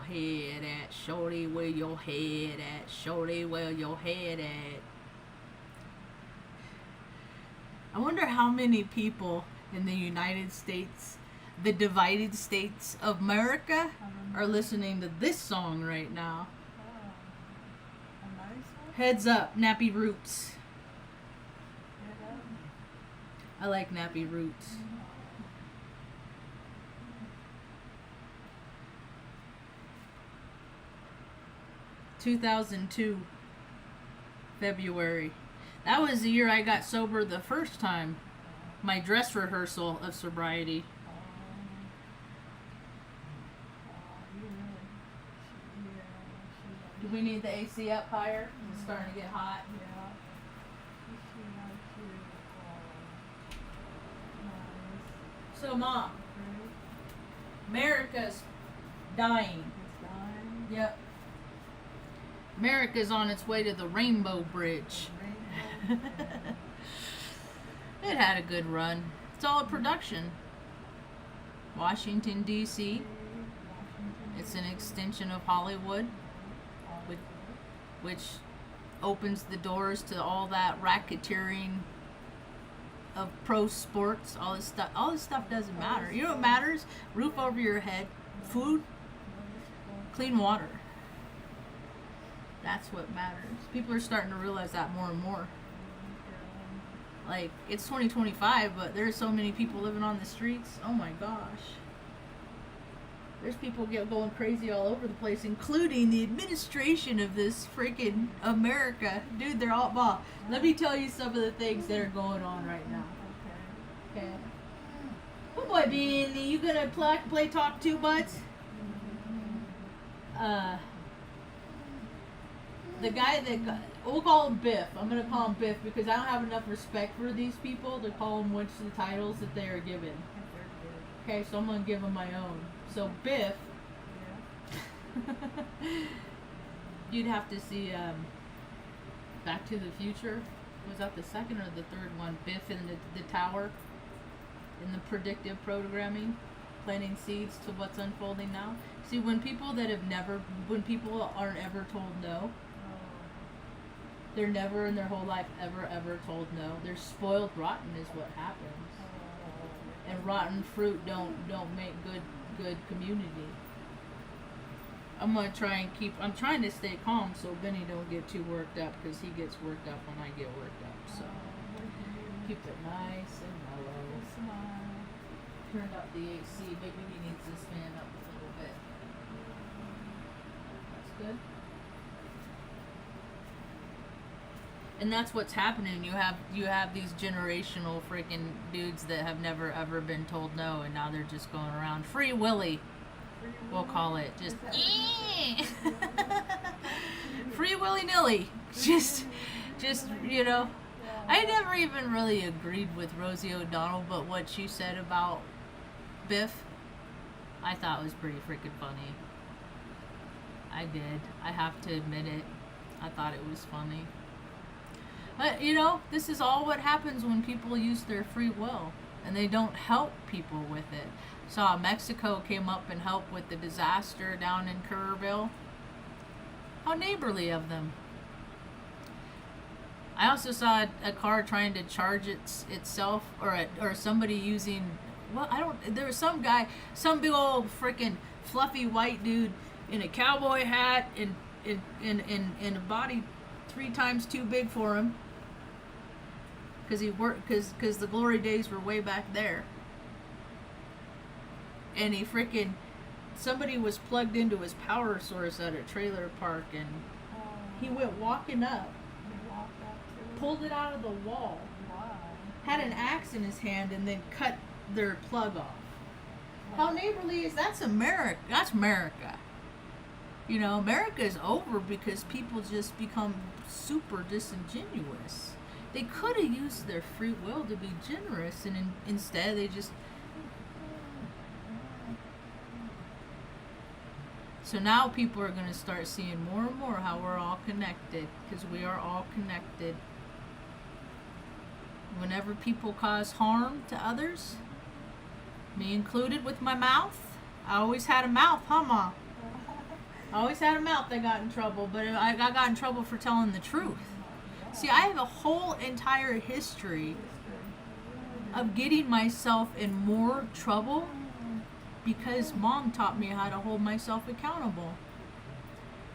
head at? Shorty, where your head at? Shorty, where your head at? I wonder how many people in the United States, the divided states of America, are listening to this song right now. A nice one? Heads up, Nappy Roots. I like Nappy Roots. 2002, February. That was the year I got sober the first time. My dress rehearsal of sobriety. Do we need the AC up higher? It's starting to get hot. So, Mom, America's dying. Yep. America's on its way to the Rainbow Bridge. It had a good run. Solid production. Washington, D.C. It's an extension of Hollywood, which opens the doors to all that racketeering of pro sports. All this stuff doesn't matter. You know what matters? Roof over your head, food, clean water. That's what matters. People are starting to realize that more and more. Like, it's 2025, but there's so many people living on the streets. Oh my gosh. There's people going crazy all over the place, including the administration of this freaking America. Dude, they're all... Well, let me tell you some of the things that are going on right now. Okay. Oh boy, Beanie, you gonna play talk too, butts? The guy that... We'll call him Biff. I'm going to call him Biff because I don't have enough respect for these people to call him which of the titles that they are given. Okay, so I'm going to give him my own. So Biff, you'd have to see Back to the Future. Was that the second or the third one? Biff in the tower, in the predictive programming, planting seeds to what's unfolding now. See, when people aren't ever told no, they're never in their whole life ever told no. They're spoiled rotten is what happens. And rotten fruit don't make good community. I'm trying to stay calm so Benny don't get too worked up because he gets worked up when I get worked up. So keep it nice and mellow. Turned up the AC. Maybe he needs this fan up a little bit. That's good. And that's what's happening. You have these generational freaking dudes that have never ever been told no, and now they're just going around free willy. We'll call it just free willy nilly. Just you know. I never even really agreed with Rosie O'Donnell, but what she said about Biff, I thought was pretty freaking funny. I did. I have to admit it. I thought it was funny. But, you know, this is all what happens when people use their free will and they don't help people with it. Saw Mexico came up and helped with the disaster down in Kerrville. How neighborly of them. I also saw a car trying to charge itself or somebody using, well, there was some guy, some big old freaking fluffy white dude in a cowboy hat in a body 3 times too big for him because the glory days were way back there, and somebody was plugged into his power source at a trailer park, and he went walking up, pulled it out of the wall, had an axe in his hand, and then cut their plug off. How neighborly is that? That's America. That's America. You know, America is over because people just become super disingenuous. They could have used their free will to be generous, and instead they just... So now people are going to start seeing more and more how we're all connected, because we are all connected. Whenever people cause harm to others, me included with my mouth, I always had a mouth, huh, Mom? I always had a mouth that got in trouble, but I got in trouble for telling the truth. See, I have a whole entire history of getting myself in more trouble because Mom taught me how to hold myself accountable.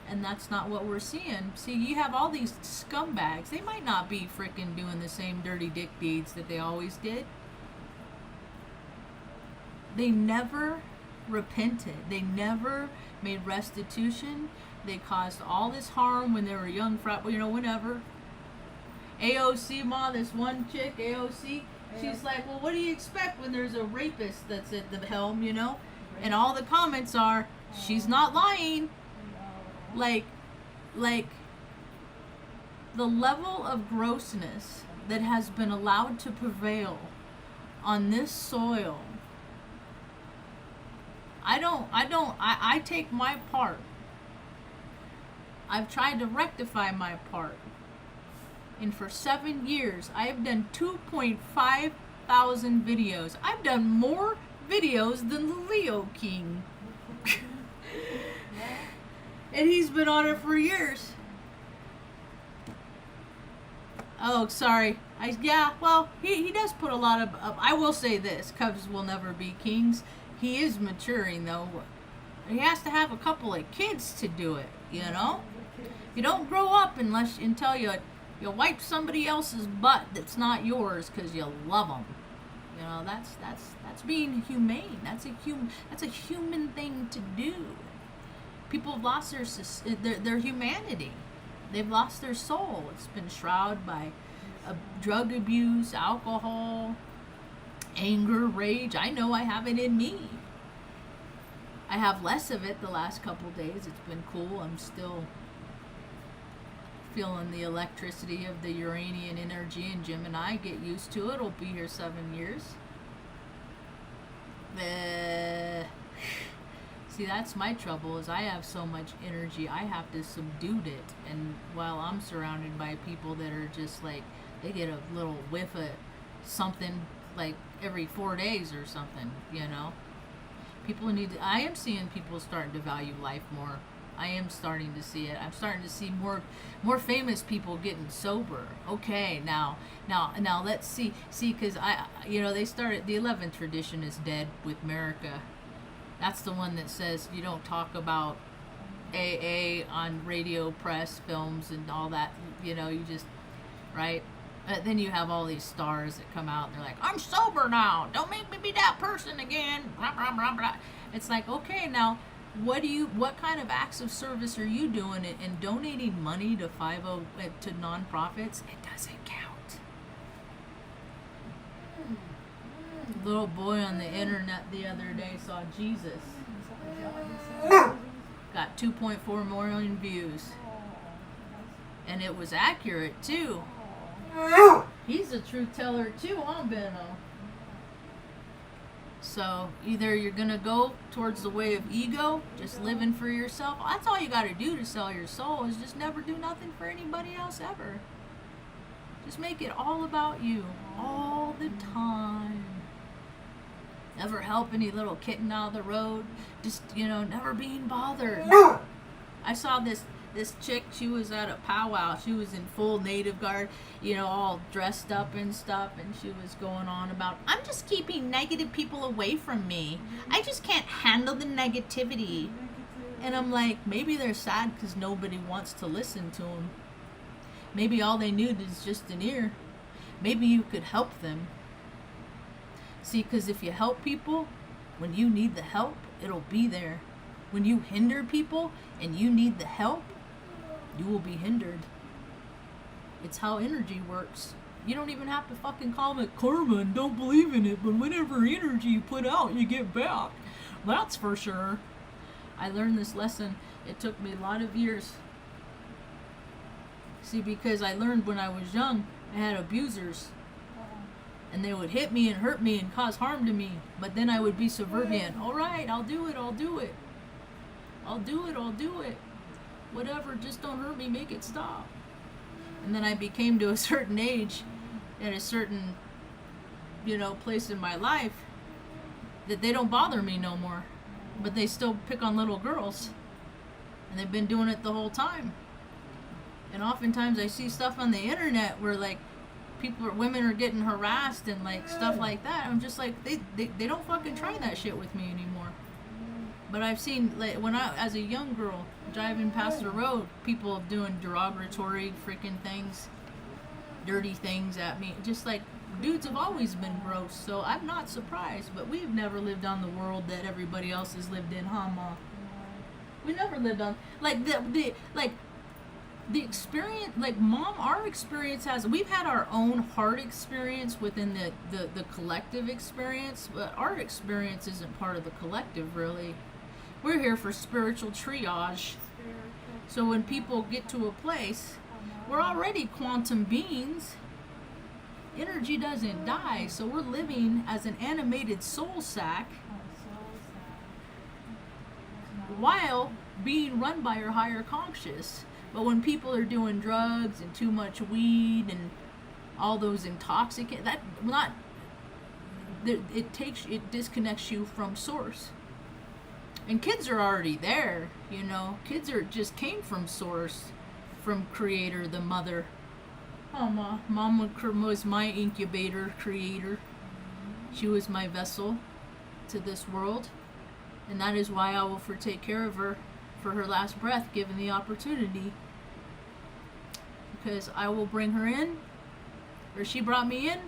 And that's not what we're seeing. See, you have all these scumbags. They might not be freaking doing the same dirty dick deeds that they always did. They never repented. They never made restitution. They caused all this harm when they were young, whenever. AOC, Ma, this one chick, AOC, she's like, well, what do you expect when there's a rapist that's at the helm, And all the comments are, she's not lying. Like, the level of grossness that has been allowed to prevail on this soil. I take my part. I've tried to rectify my part. And for 7 years, I have done 2.5 thousand videos. I've done more videos than the Leo King. And he's been on it for years. Oh, sorry. He does put a lot of... I will say this. Cubs will never be kings. He is maturing, though. He has to have a couple of kids to do it, You don't grow up until you wipe somebody else's butt that's not yours because you love them. That's being humane. That's a human thing to do. People have lost their humanity. They've lost their soul. It's been shrouded by drug abuse, alcohol, anger, rage. I know I have it in me. I have less of it the last couple days. It's been cool. I'm still feeling the electricity of the Uranian energy in Gemini. Get used to it. It'll be here 7 years. See, that's my trouble, is I have so much energy, I have to subdue it. And while I'm surrounded by people that are just like, they get a little whiff of something like every 4 days or something, People I am seeing people starting to value life more. I am starting to see it. I'm starting to see more famous people getting sober. Okay, now let's see, because they started, the 11th tradition is dead with MerICKa. That's the one that says you don't talk about AA on radio, press, films, and all that. You just, right? Then you have all these stars that come out and they're like, I'm sober now. Don't make me be that person again. Blah, blah, blah, blah. It's like, okay, now, what kind of acts of service are you doing in donating money to to nonprofits? It doesn't count. Little boy on the internet the other day saw Jesus. Got 2.4 million views. And it was accurate too. He's a truth teller too, Benno. So either you're gonna go towards the way of ego, just living for yourself. That's all you gotta do to sell your soul, is just never do nothing for anybody else ever. Just make it all about you all the time. Never help any little kitten out of the road. Just, never being bothered. I saw this chick, she was at a powwow. She was in full native guard, all dressed up and stuff. And she was going on about, I'm just keeping negative people away from me. I just can't handle the negativity. And I'm like, maybe they're sad because nobody wants to listen to them. Maybe all they need is just an ear. Maybe you could help them. See, because if you help people, when you need the help, it'll be there. When you hinder people and you need the help, you will be hindered. It's how energy works. You don't even have to fucking call it karma and don't believe in it, but whatever energy you put out, you get back. That's for sure. I learned this lesson. It took me a lot of years. See, because I learned when I was young, I had abusers. And they would hit me and hurt me and cause harm to me. But then I would be subservient. All right, I'll do it. Whatever, just don't hurt me, make it stop. And then I became to a certain age, at a certain, place in my life, that they don't bother me no more. But they still pick on little girls. And they've been doing it the whole time. And oftentimes I see stuff on the internet where like women are getting harassed and like stuff like that. I'm just like, they don't fucking try that shit with me anymore. But I've seen, like, when I, as a young girl, driving past the road, people doing derogatory freaking things, dirty things at me. Just like, dudes have always been gross, so I'm not surprised. But we've never lived on the world that everybody else has lived in, huh, Ma? We never lived on, like, the experience, like, Mom, our experience we've had our own heart experience within the collective experience, but our experience isn't part of the collective, really. We're here for spiritual triage. So when people get to a place, we're already quantum beings. Energy doesn't die, so we're living as an animated soul sack while being run by our higher conscious. But when people are doing drugs and too much weed and all those intoxicants, it disconnects you from source. And kids are already there, you know. Kids just came from source, from creator, the mother. Oh, Mom was my incubator, creator. She was my vessel to this world. And that is why I will take care of her for her last breath, given the opportunity. Because I will bring her in, or she brought me in,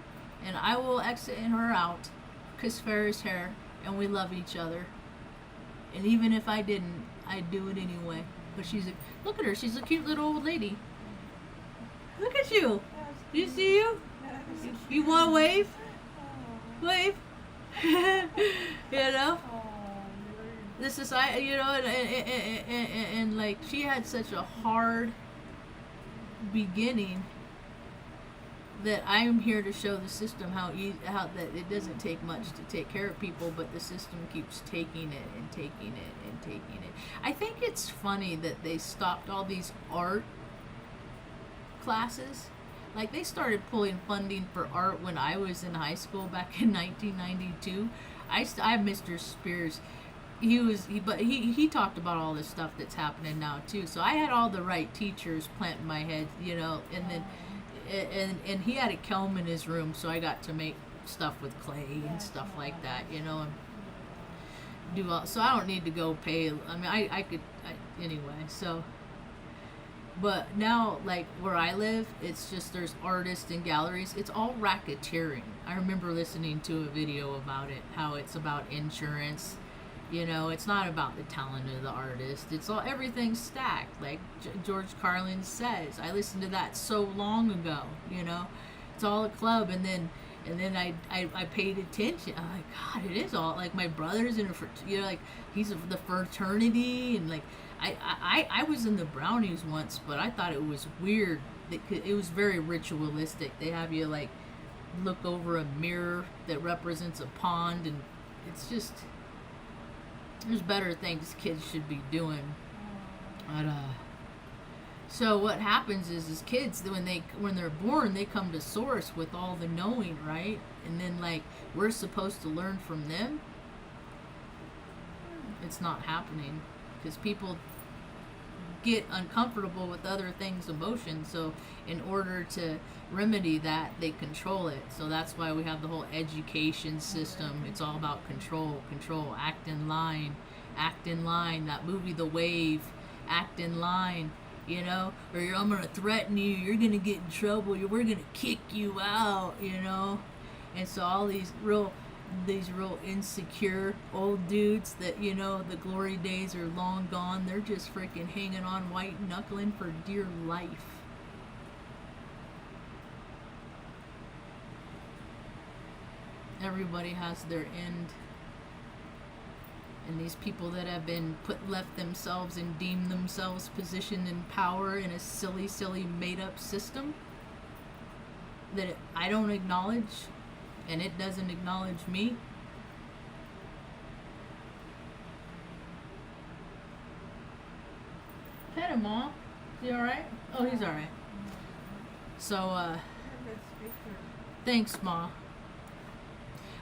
and I will exit her out. Kiss Farrah's hair, and we love each other. And even if I didn't, I'd do it anyway. But look at her, she's a cute little old lady. Look at you. Do you see you? You want to wave? Wave. You know? The society, you know, and like, she had such a hard beginning that I'm here to show the system how that it doesn't take much to take care of people, but the system keeps taking it and taking it and taking it. I think it's funny that they stopped all these art classes. Like, they started pulling funding for art when I was in high school back in 1992. I have Mr. Spears. He talked about all this stuff that's happening now too. So I had all the right teachers planting my head, you know, and then and he had a kiln in his room, so I got to make stuff with clay and stuff like that, you know, and so I don't need to go pay. I mean, I could anyway. So, but now, like, where I live, it's just, there's artists and galleries. It's all racketeering. I remember listening to a video about it, how it's about insurance. You know, it's not about the talent of the artist. It's all, everything's stacked. Like George Carlin says. I listened to that so long ago, you know. It's all a club. And then I paid attention. I'm like, God, it is all, like, my brother's in a, you know, like, he's the fraternity. And like, I was in the Brownies once, but I thought it was weird. It was very ritualistic. They have you, like, look over a mirror that represents a pond. And it's just... there's better things kids should be doing. But, so what happens is kids, when they're born, they come to source with all the knowing, right? And then, like, we're supposed to learn from them. It's not happening because people get uncomfortable with other things' emotions. So in order to remedy that, they control it. So that's why we have the whole education system. It's all about control, act in line. That movie, The Wave, act in line, you know, or I'm gonna threaten you, you're gonna get in trouble, we're gonna kick you out, you know. And so all these real insecure old dudes that, you know, the glory days are long gone, they're just freaking hanging on, white knuckling for dear life. Everybody has their end. And these people that have been left themselves and deemed themselves positioned in power in a silly made up system that I don't acknowledge, and it doesn't acknowledge me. Pet him, Mom. Is he alright? Oh, he's alright. So, thanks, Ma.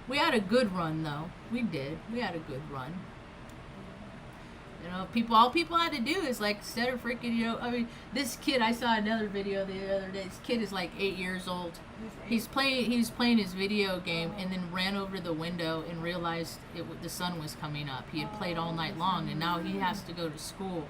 We had a good run, though. We did. We had a good run. You know, all people had to do is like set a freaking, you know, I mean, this kid, I saw another video the other day. This kid is like 8 years old. He was playing his video game and then ran over the window and realized the sun was coming up. He had played all night long and now he has to go to school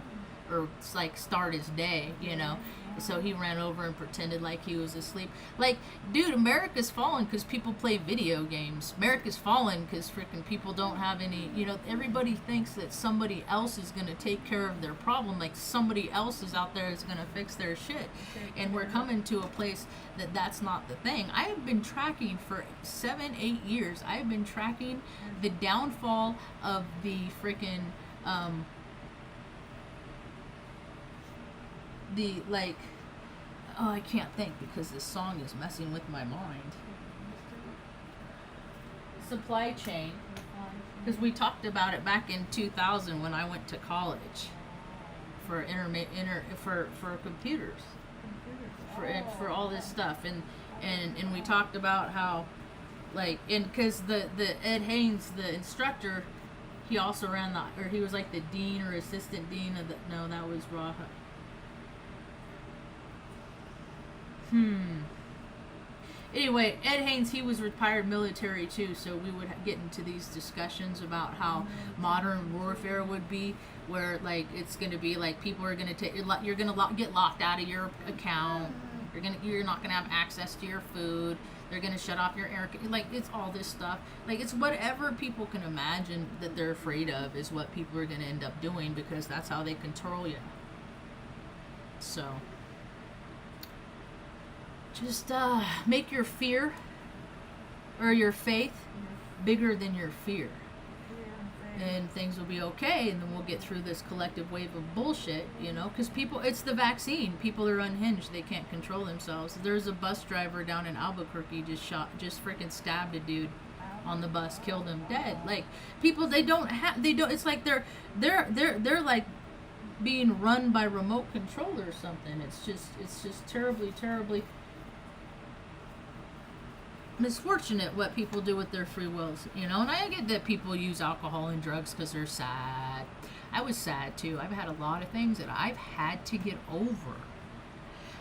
or like start his day, you know. So he ran over and pretended like he was asleep. Like, dude, America's fallen because people play video games. America's fallen because freaking people don't have any, you know, everybody thinks that somebody else is going to take care of their problem. Like somebody else is out there is going to fix their shit. And we're coming to a place that that's not the thing. I have been tracking for 7-8 years. I have been tracking the downfall of the freaking, the like, oh, I can't think because this song is messing with my mind. Supply chain, because we talked about it back in 2000 when I went to college for for computers, for all this stuff, and we talked about how, like, and because the Ed Haynes, the instructor, he also ran he was like the dean or assistant dean of no, that was Raha. Anyway, Ed Haynes, he was retired military too, so we would get into these discussions about how modern warfare would be, where like it's going to be like people are going to take you're going to get locked out of your account. You're not going to have access to your food. They're going to shut off your air. Like, it's all this stuff. Like, it's whatever people can imagine that they're afraid of is what people are going to end up doing because that's how they control you. So just make your fear or your faith bigger than your fear. And things will be okay, and then we'll get through this collective wave of bullshit, you know, because people, it's the vaccine. People are unhinged. They can't control themselves. There's a bus driver down in Albuquerque just freaking stabbed a dude on the bus, killed him dead. Like, people, they don't, it's like they're like being run by remote control or something. It's just terribly misfortunate what people do with their free wills, you know. And I get that people use alcohol and drugs because they're sad. I was sad too. I've had a lot of things that I've had to get over.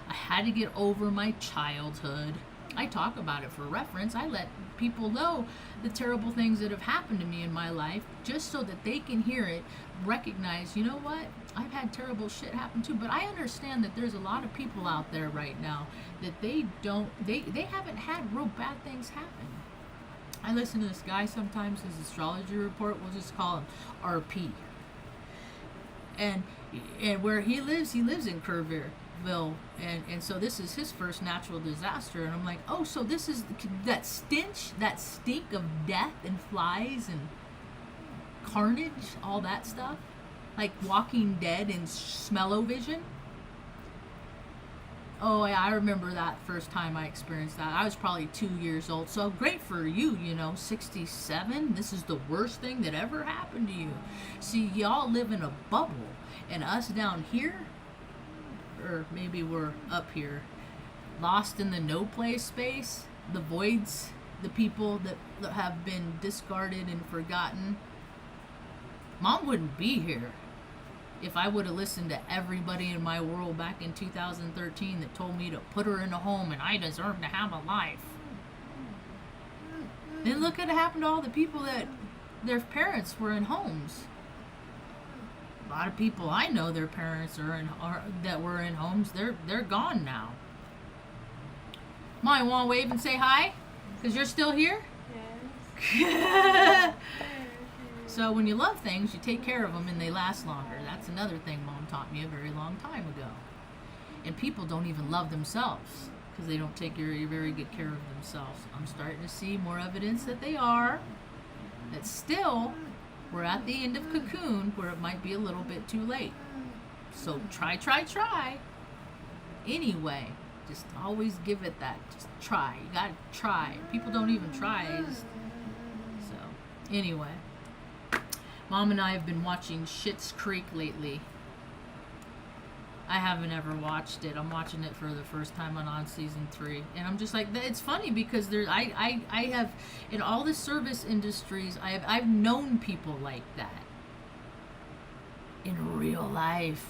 I had to get over my childhood. I talk about it for reference. I let people know the terrible things that have happened to me in my life just so that they can hear it, recognize, you know what, I've had terrible shit happen too. But I understand that there's a lot of people out there right now that they haven't had real bad things happen. I listen to this guy sometimes, his astrology report, we'll just call him RP. And where he lives in Kerrville. And so this is his first natural disaster, and I'm like, oh, so this is that stink of death and flies and carnage, all that stuff, like Walking Dead and smell-o-vision. Oh yeah, I remember that first time I experienced that. I was probably 2 years old. So great for you, you know, 67. This is the worst thing that ever happened to you. See, y'all live in a bubble, and us down here, or maybe we're up here, lost in the no place space, the voids, the people that have been discarded and forgotten. Mom wouldn't be here if I would have listened to everybody in my world back in 2013 that told me to put her in a home and I deserve to have a life. Then look at what happened to all the people that their parents were in homes. A lot of people I know, their parents that were in homes, they're gone now. Mom, you want to wave and say hi? Because you're still here? Yes. So when you love things, you take care of them and they last longer. That's another thing Mom taught me a very long time ago. And people don't even love themselves because they don't take very good care of themselves. I'm starting to see more evidence that they are. That still, we're at the end of cocoon where it might be a little bit too late. So try. Anyway, just always give it that. Just try. You gotta try. People don't even try. So, anyway. Mom and I have been watching Schitt's Creek lately. I haven't ever watched it. I'm watching it for the first time on season 3. And I'm just like, it's funny because I have, in all the service industries, I've known people like that. in real life.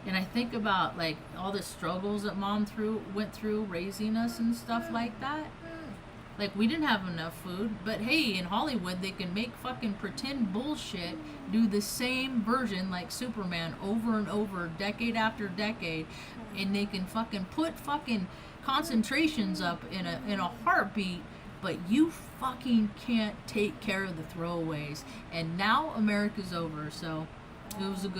And I think about like all the struggles that mom went through raising us and stuff like that. Like, we didn't have enough food, but hey, in Hollywood they can make fucking pretend bullshit, do the same version like Superman over and over, decade after decade, and they can fucking put fucking concentrations up in a heartbeat, but you fucking can't take care of the throwaways. And now America's over, so it was a good